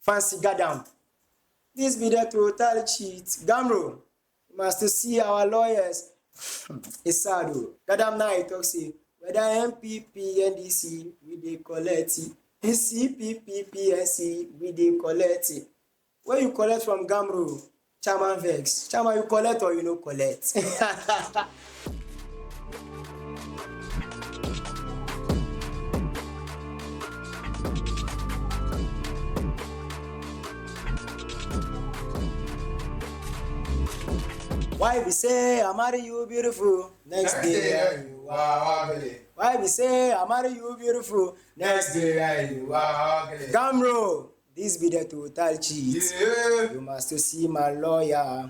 Fancy Gadam. This be the total cheat. GHAMRO, you must see our lawyers. It's sad though. Gadam now he talk say whether MPP, NDC, we dey collect it. CPP, PNC, we dey collect it. Where you collect from GHAMRO? Chairman vex. Chairman, you collect or you no collect? Why we say I marry you beautiful, next day you are ugly. Why we say I marry you beautiful, next day you are ugly. GHAMRO, this be the total cheat. Yeah. You must see my lawyer.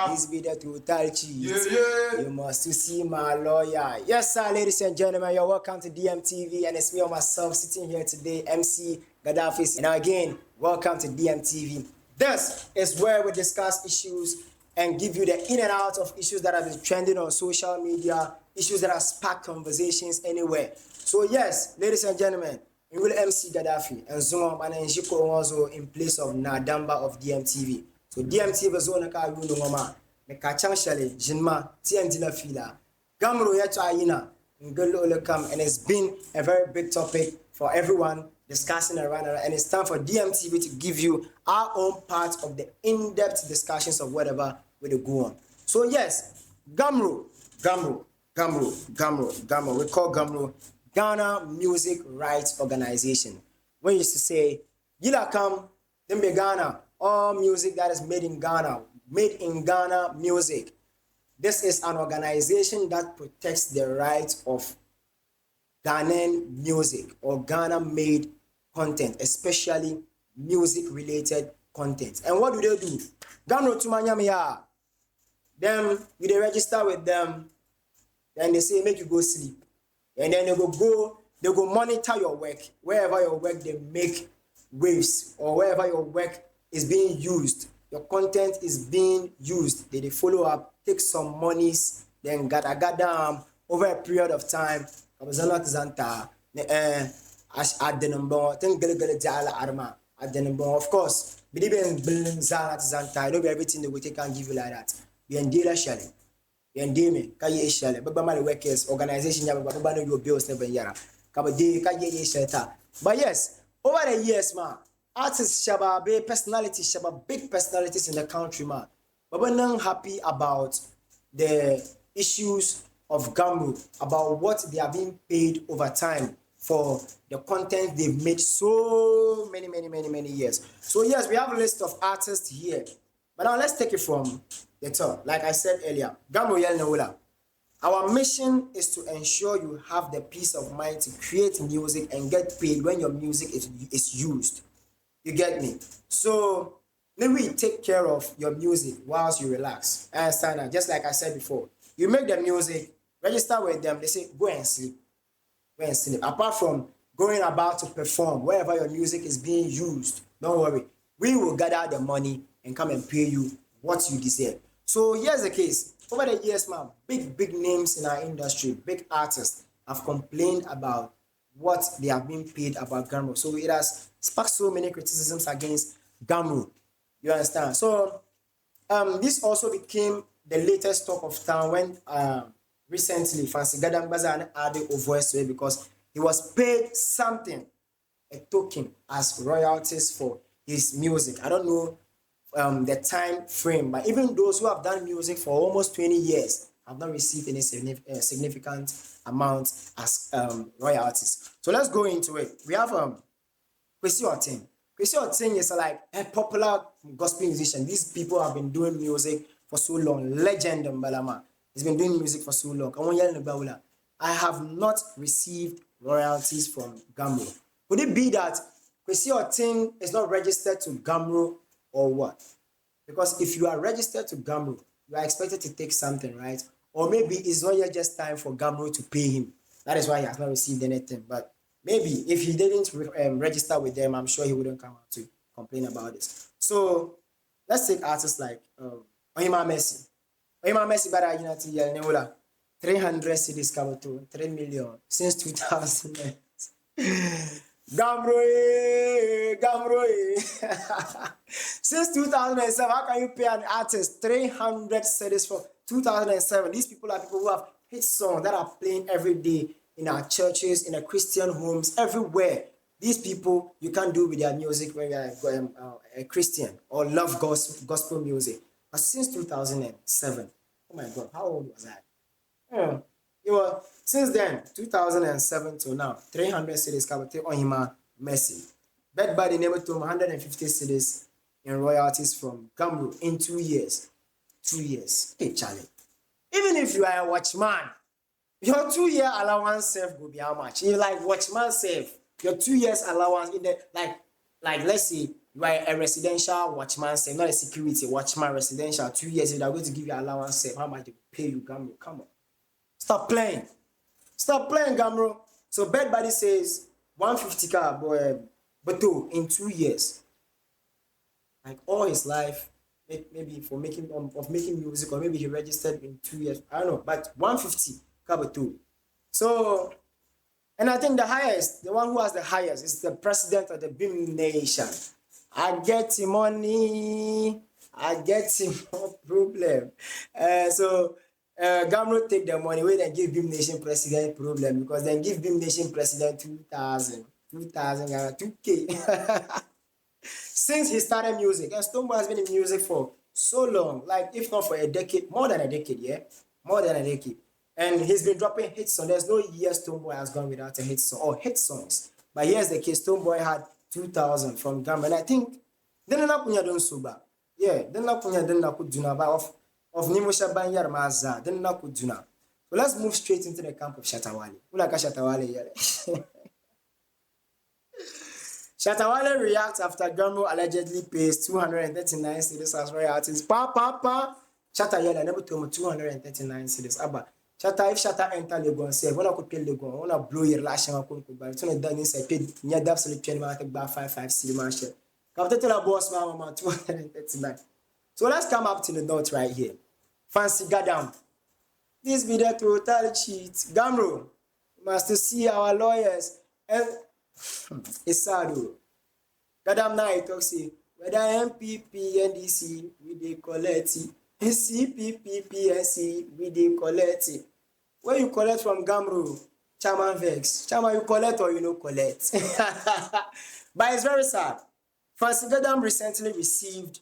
This be the total cheat. Yeah. You must see my lawyer. Yes, sir, ladies and gentlemen, you're welcome to DMTV, and it's me or myself sitting here today, MC Gaddafi. And again, welcome to DMTV. This is where we discuss issues and give you the in and out of issues that have been trending on social media, issues that have sparked conversations anywhere. So yes, ladies and gentlemen, we will MC Gaddafi and Zuma and Njiko also in place of Nadamba of DMTV. So DMTV is on ka yu ngoma me ka chanshale jinma TNT la fila. GHAMRO yeto ayina ngolo lekam, and it's been a very big topic for everyone discussing around, and it's time for DMTV to give you our own part of the in-depth discussions of whatever we go on. So yes, GHAMRO. We call GHAMRO Ghana Music Rights Organization. When you used to say, Gila come, then be Ghana, all music that is made in Ghana music. This is an organization that protects the rights of Ghanaian music or Ghana-made content, especially music-related content. And what do they do? GHAMRO tumanyamiya. Then you they register with them. Then they say make you go sleep. And then they go monitor your work. Wherever your work they make waves, or wherever your work is being used, your content is being used. They follow up, take some monies, then gather over a period of time. At the number, of course, believe in building Zanta. I know everything they will take and give you like that. Be in dealer shelling. Be in deme, Kaye shelling. But my workers, organization, your bills never yara. Kabade, Kaye shelter. But yes, over the years, man, artists shaba, big personalities shaba, big personalities in the country, man. But we're not happy about the issues of GHAMRO, about what they are being paid over time for the content they've made so many years. So yes, we have a list of artists here. But now let's take it from the top. Like I said earlier, GHAMRO Yel Naula. Our mission is to ensure you have the peace of mind to create music and get paid when your music is used. You get me? So maybe take care of your music whilst you relax. I understand that. Just like I said before, you make the music, register with them, they say go and sleep. Go and sleep. Apart from going about to perform, wherever your music is being used, don't worry. We will gather the money and come and pay you what you deserve. So here's the case. Over the years, man, big names in our industry, big artists have complained about what they have been paid about GHAMRO. So it has sparked so many criticisms against GHAMRO. You understand? So this also became the latest talk of town when recently Fancy Gadam Bazan added a voice to it because he was paid something, a token, as royalties for his music. I don't know the time frame, but even those who have done music for almost 20 years have not received any significant amount as royalties. So let's go into it. We have Kwesi Otin. Kwesi Otin is like a popular gospel musician. These people have been doing music for so long. Legend in Balama. He's been doing music for so long. I have not received royalties from GHAMRO. Could it be that Kwesi Otin is not registered to GHAMRO or what? Because if you are registered to GHAMRO, you are expected to take something, right? Or maybe it's not yet just time for GHAMRO to pay him. That is why he has not received anything. But maybe if he didn't register with them, I'm sure he wouldn't come out to complain about this. So let's take artists like Ohima Messi. Ohima Messi, but I 300 cities covered to 3 million since 2000. GHAMRO, GHAMRO. Since 2007, how can you pay an artist 300 cedis for 2007? These people are people who have hit songs that are playing every day in our churches, in our Christian homes, everywhere. These people, you can't do with their music when you're a Christian or love gospel music. But since 2007, oh my God, how old was I? Yeah. You know, since then, 2007 to now, 300 cities covered on him, Messi. Bet by the neighbor to 150 cities in royalties from GHAMRO in 2 years. 2 years. Hey, Charlie. Even if you are a watchman, your 2 year allowance self will be how much? You like watchman self, your 2 years allowance in the like let's say you are a residential watchman self, not a security watchman residential. 2 years, if they are going to give you allowance self, how much they pay you, GHAMRO? Come on. Stop playing. Stop playing, GHAMRO. So Bed Buddy says 150 car boy, but in 2 years, like all his life, maybe for making making music, or maybe he registered in 2 years. I don't know, but 150 car but So, and I think the highest, the one who has the highest, is the president of the BIM Nation. I get him money. I get him no problem. GHAMRO take the money wey dem give BIM Nation president problem, because dem give BIM Nation president 2,000 Ghana, 2K. Since he started music, and Stonebwoy has been in music for so long, like if not for a decade, more than a decade, yeah? More than a decade. And he's been dropping hit songs. There's no year Stonebwoy has gone without a hit song or hit songs. But here's the case, Stonebwoy had 2,000 from GHAMRO. And I think, then na kunya don soba. Yeah, then na kunya then na kuduna ba of Nimosha Banyar Maza, then na kuduna. So let's move straight into the camp of Shatawale. Ulaka Shatawale yeah. Shatawale reacts after GHAMRO allegedly pays 239 cedis as royalties. Pa. Shatta yell, I never told me 239 cedis. Abba. Shatta, if Shatta enter Legon, say, when I could pay Legon, I want to blow your lash and I couldn't buy it. So I done inside, paid near the absolute 20 man, I take back 5 cedi man share. Come to tell a boss man, 239. So let's come up to the note right here. Fancy goddamn. This be the total cheat. GHAMRO, you must see our lawyers. And it's sad though. Goddamn now he talks say, whether MPP, NDC, we dey collect it. CPP, PNC, we dey collect it. Where you collect from GHAMRO, Chairman Vex. Chairman, you collect or you no collect? But it's very sad. Fancy Goddamn recently received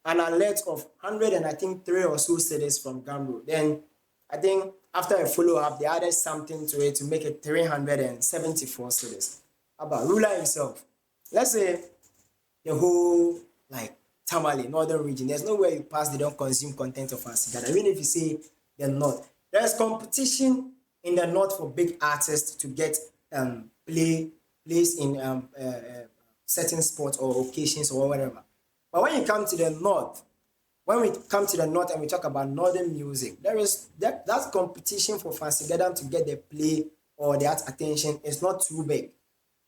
an alert of 100 and I think 3 or so cedis from GHAMRO. Then I think after a follow-up, they added something to it to make it 374 cedis. About ruler himself. Let's say the whole like Tamale, northern region. There's nowhere you pass they don't consume content of Fancy Goddamn. Even if you say the north. There's competition in the north for big artists to get place in certain sports or occasions or whatever. But when you come to the north, when we come to the north and we talk about northern music, there is that competition for Fancy Goddamn to get the play or that attention is not too big.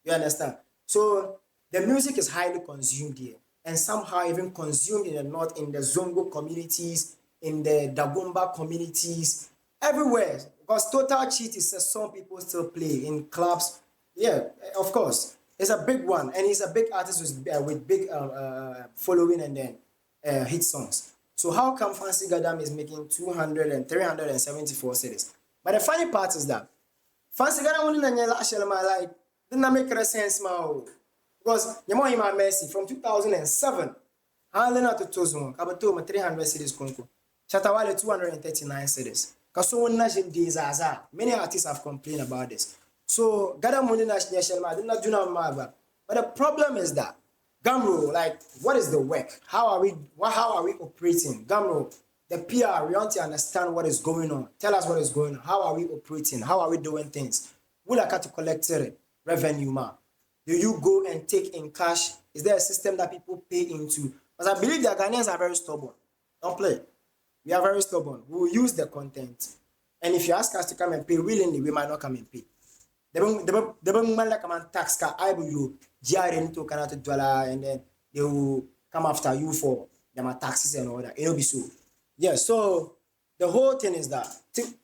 You understand? So the music is highly consumed here, and somehow even consumed in the north, in the Zongo communities, in the Dagomba communities, everywhere. Because Total Cheat is a song people still play in clubs. Yeah, of course. It's a big one, and he's a big artist with big following and then hit songs. So how come Fancy Goddamn is making 200 and 374 cedis? But the funny part is that Fancy Goddamn only like didn't make sense now. Because you know him Messi from 2007. Handling out to Tozon, Kabato 300 cedis konko. Shatawale 239 cedis. Because so national days many artists have complained about this. So Goddamn money national did not do not. But the problem is that GHAMRO, like, what is the work? How are we operating? GHAMRO, the PR, we want to understand what is going on. Tell us what is going on. How are we operating? How are we doing things? We like to collect revenue, ma. Do you go and take in cash? Is there a system that people pay into? Because I believe the Ghanaians are very stubborn. Don't play. We are very stubborn. We will use the content. And if you ask us to come and pay willingly, we might not come and pay. They don't like come and tax car. I will you GRN to Canada dollar, and then they will come after you for them taxes and all that. It'll be so. Yeah, so The whole thing is that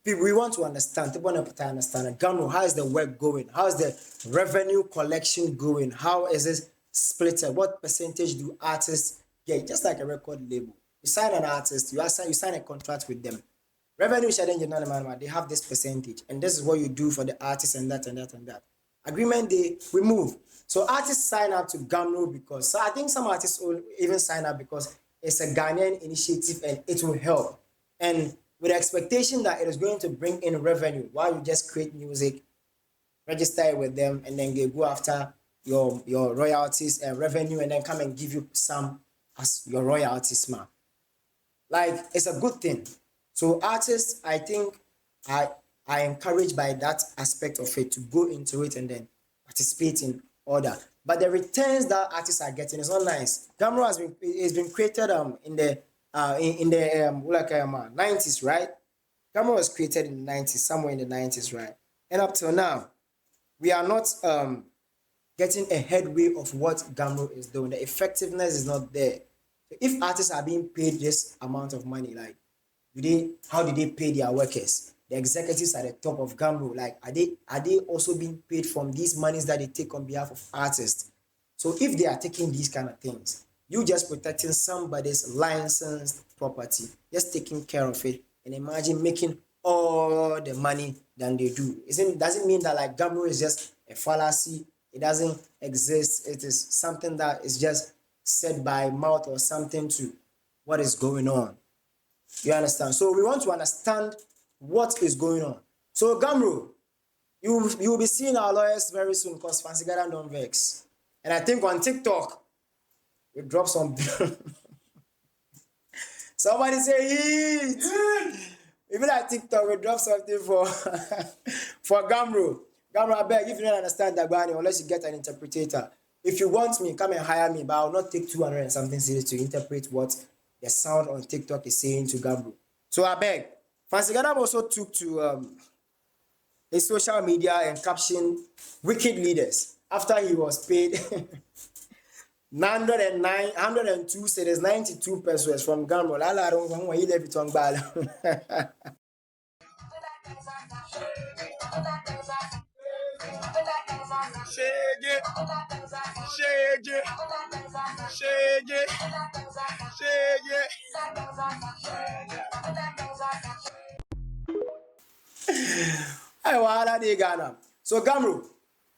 we want to understand, people want to understand, GHAMRO, how is the work going? How is the revenue collection going? How is it split? What percentage do artists get? Just like a record label. You sign an artist, you sign a contract with them. Revenue sharing, they have this percentage, and this is what you do for the artist, and that and that and that. Agreement day, we move. So artists sign up to GHAMRO because, so I think some artists will even sign up because it's a Ghanaian initiative and it will help. And with the expectation that it is going to bring in revenue while you just create music, register it with them, and then they go after your royalties and revenue, and then come and give you some as your royalties, man. Like, it's a good thing. So artists, I think, are encouraged by that aspect of it to go into it and then participate in order. But the returns that artists are getting is not nice. GHAMRO has been created in the 90s, right? GHAMRO was created in the 90s, somewhere in the 90s, right? And up till now, we are not getting a headway of what GHAMRO is doing. The effectiveness is not there. So if artists are being paid this amount of money, like, how do they pay their workers? The executives at the top of GHAMRO, like, are they also being paid from these monies that they take on behalf of artists? So if they are taking these kind of things, you just protecting somebody's licensed property, just taking care of it, and imagine making all the money than they do. Doesn't mean that like GHAMRO is just a fallacy. It doesn't exist. It is something that is just said by mouth or something to what is going on. You understand? So we want to understand what is going on. So GHAMRO, you will be seeing our lawyers very soon because Fancy Garden don't vex. And I think on TikTok, we drop some. Somebody say it. Even at TikTok, we drop something for for GHAMRO. GHAMRO, I beg, if you don't understand Dagbani, unless you get an interpreter. If you want me, come and hire me, but I will not take 200 and something series to interpret what the sound on TikTok is saying to GHAMRO. So I beg. Fancy Garden also took to his social media and captioned wicked leaders after he was paid 102 cedis, 92 pesos from GHAMRO. Lala, I don't know why he left it on ball. Shege, shege, shege, shege. I want to Ghana. So GHAMRO,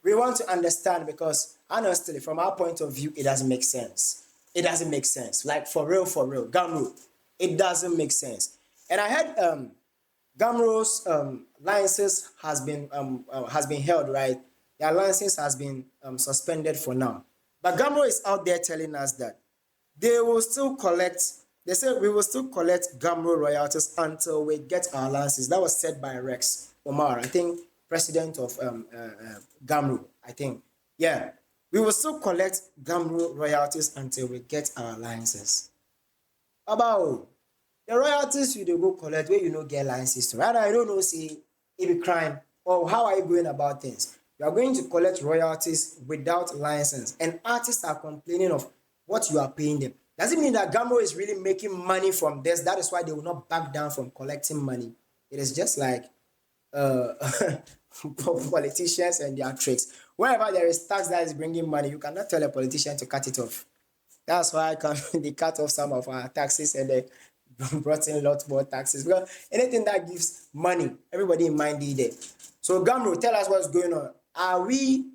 we want to understand because honestly, from our point of view, it doesn't make sense. It doesn't make sense. Like for real, GHAMRO, it doesn't make sense. And I heard GHAMRO's license has been held, right? Their license has been suspended for now. But GHAMRO is out there telling us that they will still collect. They said we will still collect GHAMRO royalties until we get our license. That was said by Rex Omar, I think, president of GHAMRO. I think, yeah, we will still collect GHAMRO royalties until we get our license. About the royalties you go collect where you no get license to. Rather, I don't know, say it be crime or how are you going about things? You are going to collect royalties without license, and artists are complaining of what you are paying them. Does it mean that GHAMRO is really making money from this? That is why they will not back down from collecting money. It is just like politicians and their tricks. Wherever there is tax that is bringing money, you cannot tell a politician to cut it off. That's why they cut off some of our taxes and they brought in a lot more taxes. Because anything that gives money, everybody in mind did it. So GHAMRO, tell us what's going on. Are you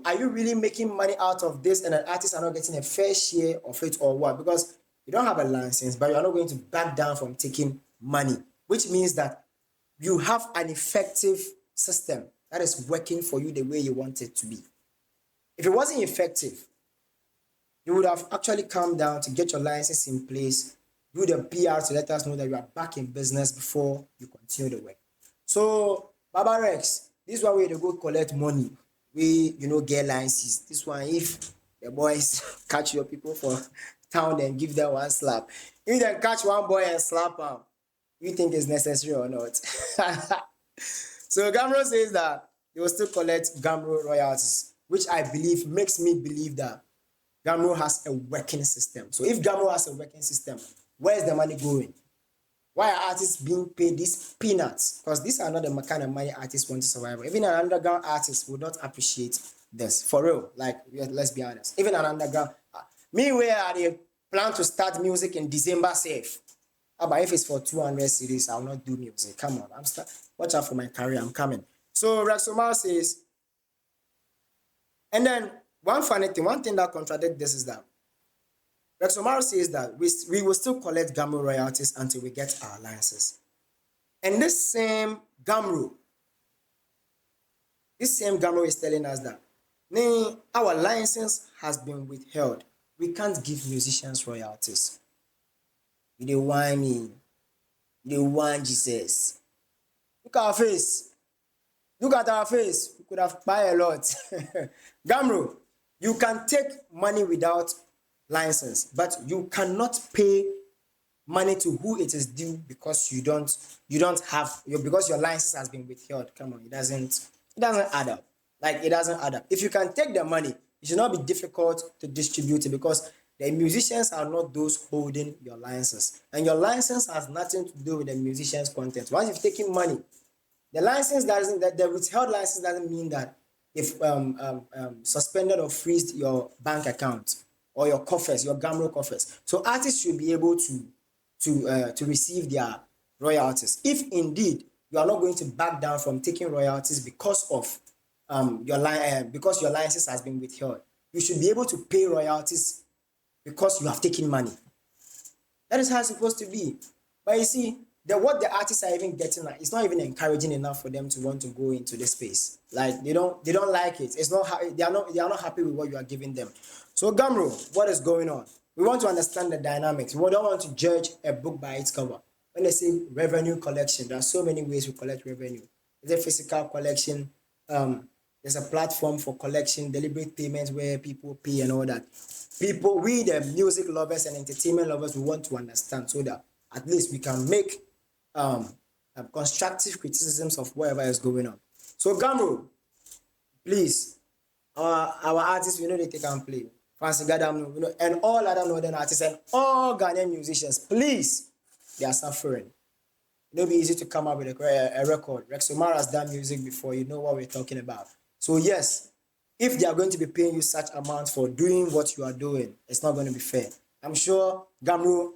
really making money out of this and the artists are not getting a fair share of it or what? Because you don't have a license, but you're not going to back down from taking money, which means that you have an effective system that is working for you the way you want it to be. If it wasn't effective, you would have actually come down to get your license in place, do the PR to let us know that you are back in business before you continue the work. So, Baba Rex, this is one way to go collect money. We, get licenses. This one, if the boys catch your people for town and give them one slap. If they catch one boy and slap him, you think it's necessary or not? So GHAMRO says that they will still collect GHAMRO royalties, which I believe makes me believe that GHAMRO has a working system. So if GHAMRO has a working system, where is the money going? Why are artists being paid these peanuts? Because these are not the kind of money artists want to survive. Even an underground artist would not appreciate this. For real. Like, let's be honest. Even an underground... me, where are they plan to start music in December safe? But if it's for 200 series, I'll not do music. Come on. Watch out for my career. I'm coming. So Rexomar says... And then, one thing that contradicts this is that Rex Omaro says that we will still collect GHAMRO royalties until we get our licenses. And this same GHAMRO is telling us that our license has been withheld. We can't give musicians royalties. You dey whine me. You dey whine Jesus. Look at our face. Look at our face. We could have buy a lot. GHAMRO, you can take money without license, but you cannot pay money to who it is due because you don't have because your license has been withheld. Come on, it doesn't add up. Like, it doesn't add up. If you can take the money, it should not be difficult to distribute it because the musicians are not those holding your license, and your license has nothing to do with the musician's content. Once you've taken money, the withheld license doesn't mean that if suspended or freezed your bank account or your coffers, your GHAMRO coffers. So artists should be able to receive their royalties. If indeed you are not going to back down from taking royalties because of because your license has been withheld, you should be able to pay royalties because you have taken money. That is how it's supposed to be. But you see, what the artists are even getting at, it's not even encouraging enough for them to want to go into this space. Like, they don't like it. It's not they are not happy with what you are giving them. So GHAMRO, what is going on? We want to understand the dynamics. We don't want to judge a book by its cover. When they say revenue collection, there are so many ways we collect revenue. There's a physical collection. There's a platform for collection, deliberate payments where people pay and all that. We the music lovers and entertainment lovers, we want to understand so that at least we can make constructive criticisms of whatever is going on. So GHAMRO, please, our artists, we know they can play. Fancy Gadam, you know, and all other northern artists and all Ghanaian musicians, please, they are suffering. It'll be easy to come up with a record. Rex Omar has done music before, you know what we're talking about. So yes, if they are going to be paying you such amounts for doing what you are doing, it's not going to be fair. I'm sure GHAMRO,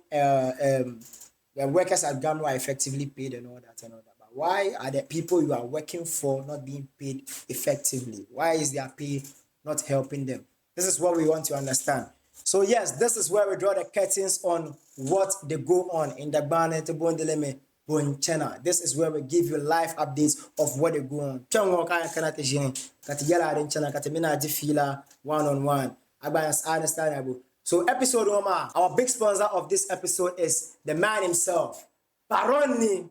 the workers at GHAMRO are effectively paid and all that. But why are the people you are working for not being paid effectively? Why is their pay not helping them? This is what we want to understand. So yes, this is where we draw the curtains on what they go on in the Ghana to Bondeleme channel. This is where we give you live updates of what they go on. One-on-one. Understandable. So episode 1, our big sponsor of this episode is the man himself, Baron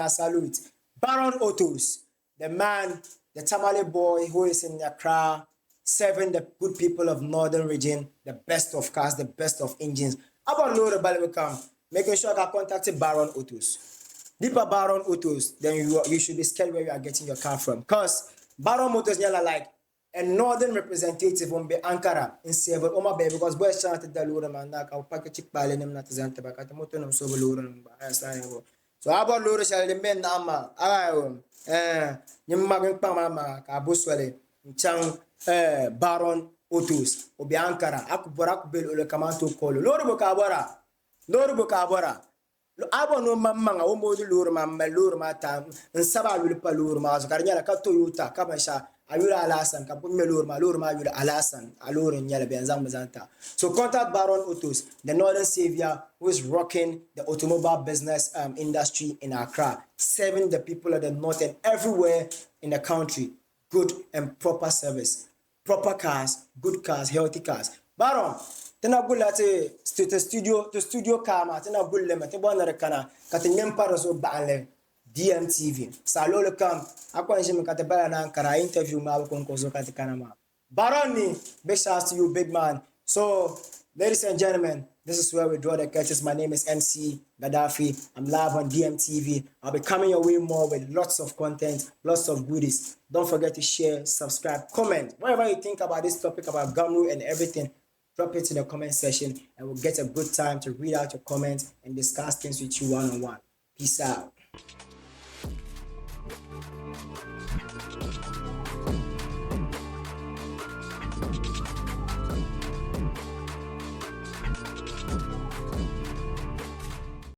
salute. Baron Autos, the man, the Tamale boy who is in Accra, serving the good people of Northern region, the best of cars, the best of engines. About Lord Balibacam, making sure I contacted Baron Autos. Deeper Baron Autos, then you should be scared where you are getting your car from. Because Baron Autos are like a northern representative on the Ankara in Seven Oma Bay, because boys chanted the Lord man, I'll pack a chick pile in not Zanta back at the motor so So about Lord shall the men Nama, Yamag Pamama, Abuswale, Chang Baron Autos, Obi Ankara, Akubarak Bill or Kamanto Colo, Lord Bocabora. Abo no mamma o mo lurma melurma tam nsaba wil palurma zakarnya ka toyota kabasha ayura alasan ka melurma lurma ayura alasan alur nyala benzang mazanta. So contact Baron Autos, the northern savior who is rocking the automobile business industry in Accra, serving the people of the north and everywhere in the country. Good and proper service, proper cars, good cars, healthy cars. Baron tena gula te studio kama tena gulle ma te bona rekana kate nyemparo so baale DMTV salo le kam akwa njime kate bala na Ankara interview ma ko nkozo kate kanama Baroni, big shouts to you, big man. So ladies and gentlemen, this is where we draw the curtains. My name is MC Gaddafi. I'm live on DMTV. I'll be coming your way more with lots of content, lots of goodies. Don't forget to share, subscribe, comment. Whatever you think about this topic, about GHAMRO and everything, drop it in the comment section and we'll get a good time to read out your comments and discuss things with you one-on-one. Peace out.